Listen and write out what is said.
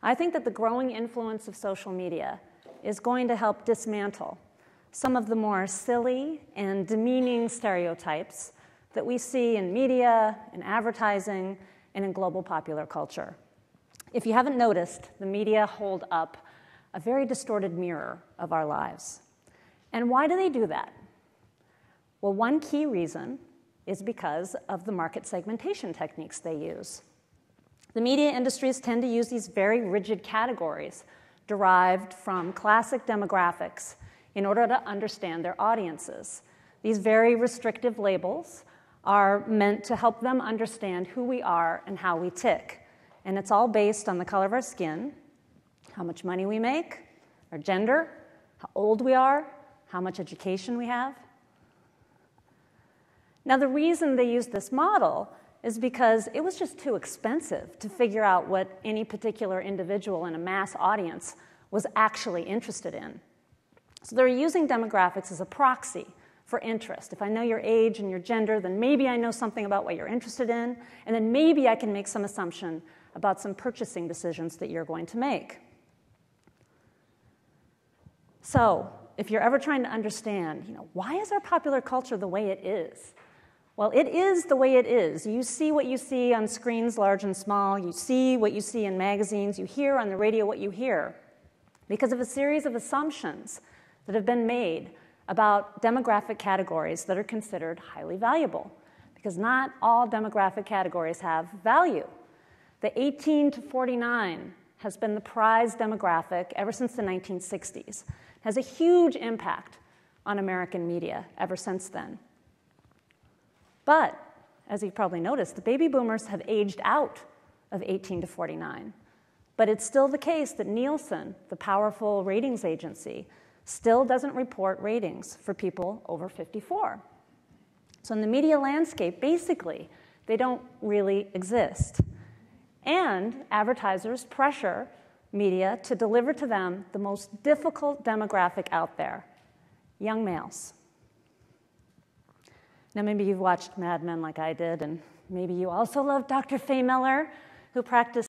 I think that the growing influence of social media is going to help dismantle some of the more silly and demeaning stereotypes that we see in media, in advertising, and in global popular culture. If you haven't noticed, the media hold up a very distorted mirror of our lives. And why do they do that? Well, one key reason is because of the market segmentation techniques they use. The media industries tend to use these very rigid categories derived from classic demographics in order to understand their audiences. These very restrictive labels are meant to help them understand who we are and how we tick. And it's all based on the color of our skin, how much money we make, our gender, how old we are, how much education we have. Now, the reason they use this model is because it was just too expensive to figure out what any particular individual in a mass audience was actually interested in. So they're using demographics as a proxy for interest. If I know your age and your gender, then maybe I know something about what you're interested in, and then maybe I can make some assumption about some purchasing decisions that you're going to make. So if you're ever trying to understand, why is our popular culture the way it is? Well, it is the way it is. You see what you see on screens large and small. You see what you see in magazines. You hear on the radio what you hear because of a series of assumptions that have been made about demographic categories that are considered highly valuable, because not all demographic categories have value. The 18 to 49 has been the prized demographic ever since the 1960s. It has a huge impact on American media ever since then. But, as you've probably noticed, the baby boomers have aged out of 18 to 49. But it's still the case that Nielsen, the powerful ratings agency, still doesn't report ratings for people over 54. So in the media landscape, basically, they don't really exist. And advertisers pressure media to deliver to them the most difficult demographic out there, young males. Now, maybe you've watched Mad Men like I did, and maybe you also love Dr. Faye Miller, who practiced